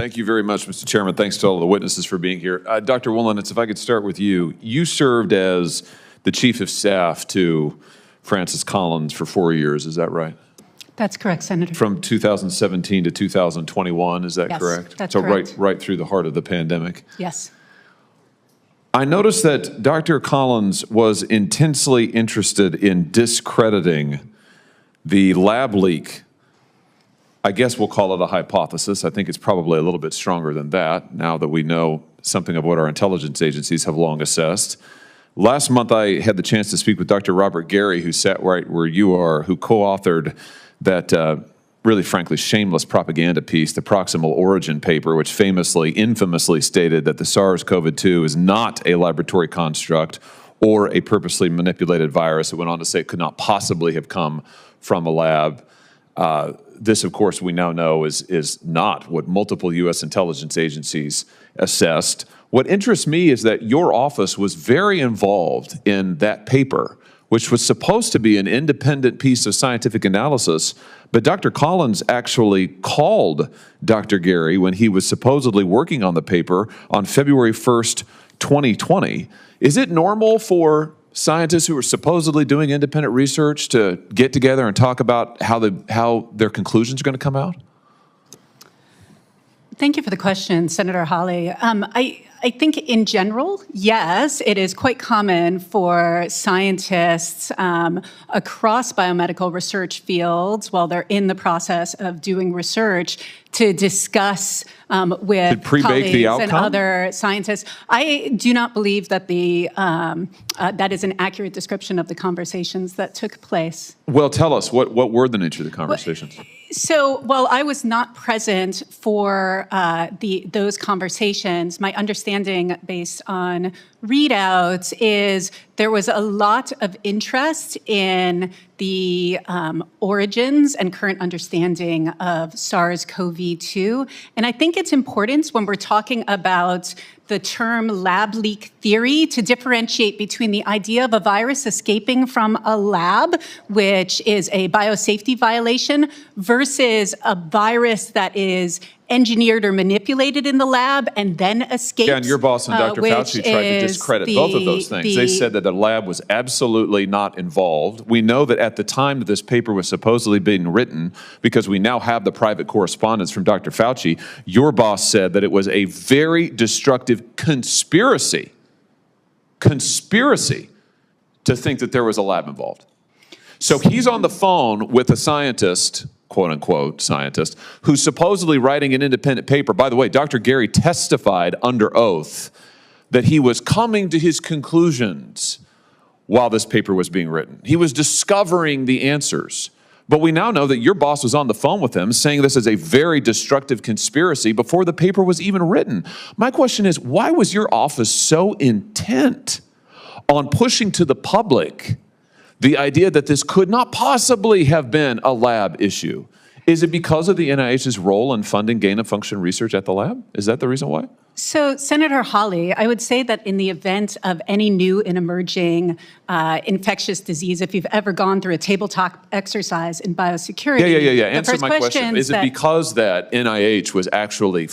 Thank you very much, Mr. Chairman. Thanks to all the witnesses for being here. Dr. Wollenitz, if I could start with you. You served as the Chief of Staff to Francis Collins for 4 years, is that right? That's correct, Senator. From 2017 to 2021, is that correct? That's correct. So right through the heart of the pandemic. Yes. I noticed that Dr. Collins was intensely interested in discrediting the lab leak. I guess we'll call it a hypothesis. I think it's probably a little bit stronger than that now that we know something of what our intelligence agencies have long assessed. Last month, I had the chance to speak with Dr. Robert Gary, who sat right where you are, who co-authored that really, frankly, shameless propaganda piece, the Proximal Origin paper, which famously, infamously stated that the SARS-CoV-2 is not a laboratory construct or a purposely manipulated virus. It went on to say it could not possibly have come from a lab. This, of course, we now know is not what multiple U.S. intelligence agencies assessed. What interests me is that your office was very involved in that paper, which was supposed to be an independent piece of scientific analysis, but Dr. Collins actually called Dr. Gary when he was supposedly working on the paper on February 1st, 2020. Is it normal for scientists who are supposedly doing independent research to get together and talk about how their conclusions are going to come out? Thank you for the question, Senator Hawley. I think in general, yes, it is quite common for scientists across biomedical research fields, while they're in the process of doing research, to discuss with colleagues and other scientists. I do not believe that that is an accurate description of the conversations that took place. Well, tell us, what were the nature of the conversations? So, while I was not present for those conversations, my understanding based on readouts is there was a lot of interest in the origins and current understanding of SARS-CoV-2. And I think it's important when we're talking about the term lab leak theory to differentiate between the idea of a virus escaping from a lab, which is a biosafety violation, versus a virus that is engineered or manipulated in the lab and then escapes. Yeah, and your boss and Dr. Fauci tried to discredit both of those things. They said that the lab was absolutely not involved. We know that at the time that this paper was supposedly being written, because we now have the private correspondence from Dr. Fauci, your boss said that it was a very destructive conspiracy to think that there was a lab involved. So he's on the phone with a scientist, quote-unquote scientist, who's supposedly writing an independent paper. By the way, Dr. Gary testified under oath that he was coming to his conclusions while this paper was being written. He was discovering the answers. But we now know that your boss was on the phone with him saying this is a very destructive conspiracy before the paper was even written. My question is, why was your office so intent on pushing to the public the idea that this could not possibly have been a lab issue? Is it because of the NIH's role in funding gain-of-function research at the lab? Is that the reason why? So, Senator Hawley, I would say that in the event of any new and emerging infectious disease, if you've ever gone through a tabletop exercise in biosecurity, Yeah. Answer my question. Is it because that NIH was actually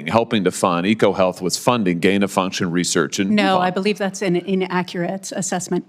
helping to fund, EcoHealth was funding gain-of-function research? No, I believe that's an inaccurate assessment.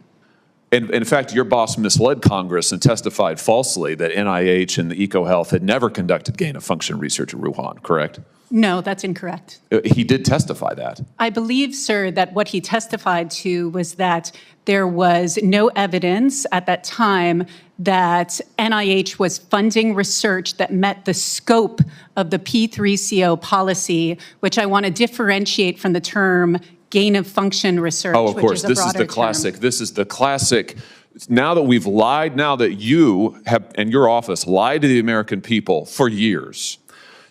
In fact, your boss misled Congress and testified falsely that NIH and the EcoHealth had never conducted gain-of-function research in Wuhan, correct? No, that's incorrect. He did testify that. I believe, sir, that what he testified to was that there was no evidence at that time that NIH was funding research that met the scope of the P3CO policy, which I want to differentiate from the term gain-of-function research. Oh, of course, this is the classic. This is the classic. Now that we've lied, now that you have, and your office lied to the American people for years,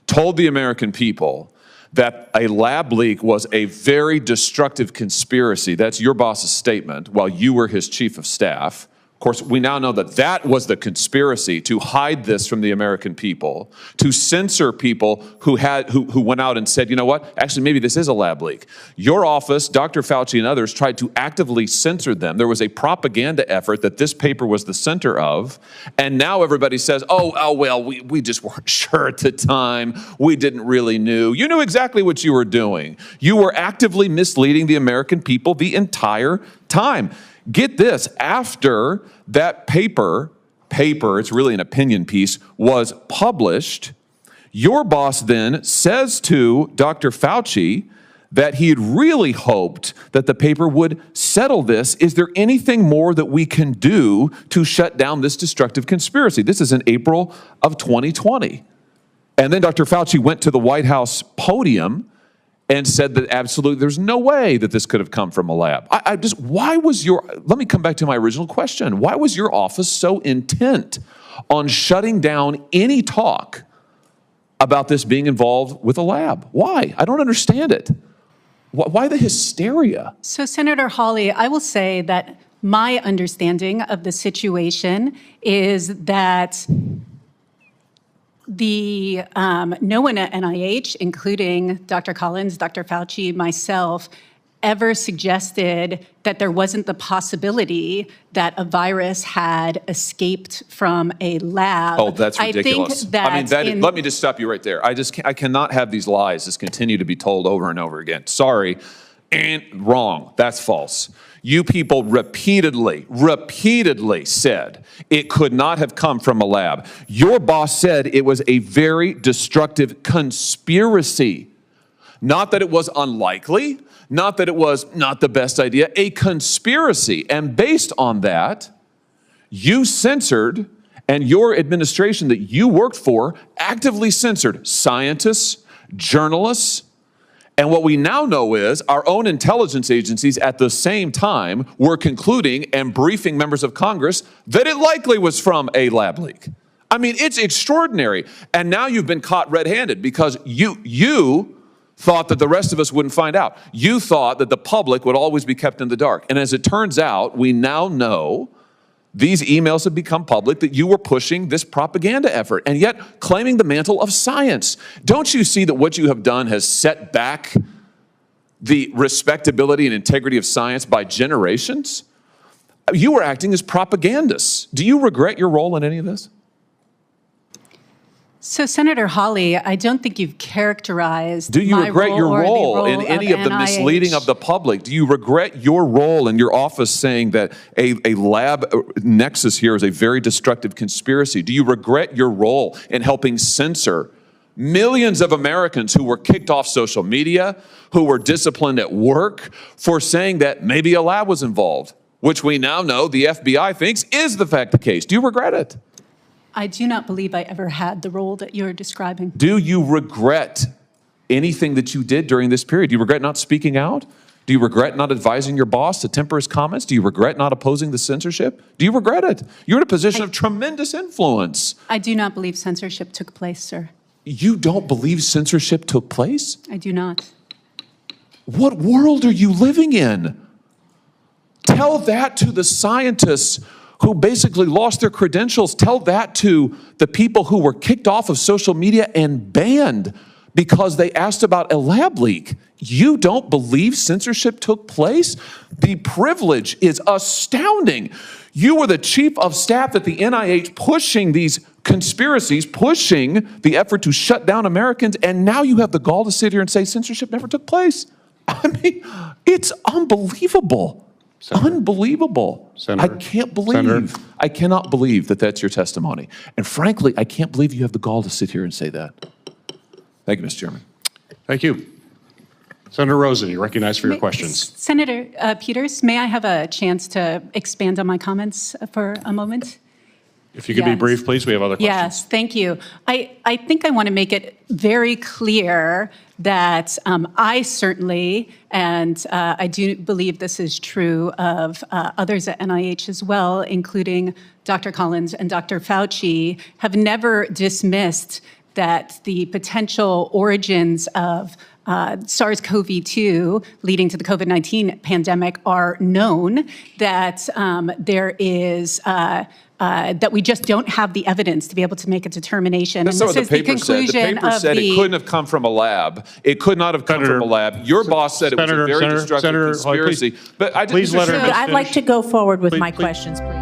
told the American people that a lab leak was a very destructive conspiracy. That's your boss's statement while you were his chief of staff, course, we now know that that was the conspiracy to hide this from the American people, to censor people who went out and said, you know what, actually maybe this is a lab leak. Your office, Dr. Fauci and others, tried to actively censor them. There was a propaganda effort that this paper was the center of, and now everybody says, oh well, we just weren't sure at the time. We didn't really know. You knew exactly what you were doing. You were actively misleading the American people the entire time. Get this, after that paper, it's really an opinion piece, was published, your boss then says to Dr. Fauci that he had really hoped that the paper would settle this. Is there anything more that we can do to shut down this destructive conspiracy? This is in April of 2020. And then Dr. Fauci went to the White House podium and said that absolutely there's no way that this could have come from a lab. Let me come back to my original question. Why was your office so intent on shutting down any talk about this being involved with a lab? Why? I don't understand it. Why the hysteria? So, Senator Hawley, I will say that my understanding of the situation is that no one at NIH, including Dr. Collins, Dr. Fauci, myself, ever suggested that there wasn't the possibility that a virus had escaped from a lab. Oh, that's ridiculous. Let me just stop you right there. I cannot have these lies just continue to be told over and over again. Sorry, and wrong. That's false. You people repeatedly said it could not have come from a lab. Your boss said it was a very destructive conspiracy. Not that it was unlikely, not that it was not the best idea, a conspiracy. And based on that, you censored, and your administration that you worked for actively censored scientists, journalists, and what we now know is our own intelligence agencies at the same time were concluding and briefing members of Congress that it likely was from a lab leak. I mean, it's extraordinary. And now you've been caught red-handed because you thought that the rest of us wouldn't find out. You thought that the public would always be kept in the dark. And as it turns out, we now know these emails have become public that you were pushing this propaganda effort and yet claiming the mantle of science. Don't you see that what you have done has set back the respectability and integrity of science by generations? You were acting as propagandists. Do you regret your role in any of this? So, Senator Hawley, I don't think you've characterized Do you regret your role in any of the misleading of the public? Do you regret your role in your office saying that a lab nexus here is a very destructive conspiracy? Do you regret your role in helping censor millions of Americans who were kicked off social media, who were disciplined at work for saying that maybe a lab was involved, which we now know the FBI thinks is the case? Do you regret it? I do not believe I ever had the role that you're describing. Do you regret anything that you did during this period? Do you regret not speaking out? Do you regret not advising your boss to temper his comments? Do you regret not opposing the censorship? Do you regret it? You're in a position of tremendous influence. I do not believe censorship took place, sir. You don't believe censorship took place? I do not. What world are you living in? Tell that to the scientists who basically lost their credentials. Tell that to the people who were kicked off of social media and banned because they asked about a lab leak. You don't believe censorship took place? The privilege is astounding. You were the chief of staff at the NIH pushing these conspiracies, pushing the effort to shut down Americans, and now you have the gall to sit here and say censorship never took place. I mean, it's unbelievable. Senator. Unbelievable. Senator. I cannot believe that that's your testimony. And frankly, I can't believe you have the gall to sit here and say that. Thank you, Mr. Chairman. Thank you. Senator Rosen, you're recognized for your questions. Senator Peters, may I have a chance to expand on my comments for a moment? If you could be brief, please. We have other questions. Yes, thank you. I think I want to make it very clear that I certainly, and I do believe this is true of others at NIH as well, including Dr. Collins and Dr. Fauci, have never dismissed that the potential origins of SARS-CoV-2 leading to the COVID-19 pandemic are known, that there is that we just don't have the evidence to be able to make a determination. That's not what the paper said. The paper said it couldn't have come from a lab. It could not have come from a lab. Your boss said it was a very destructive conspiracy. But I please let her. I'd like to go forward with my questions, please.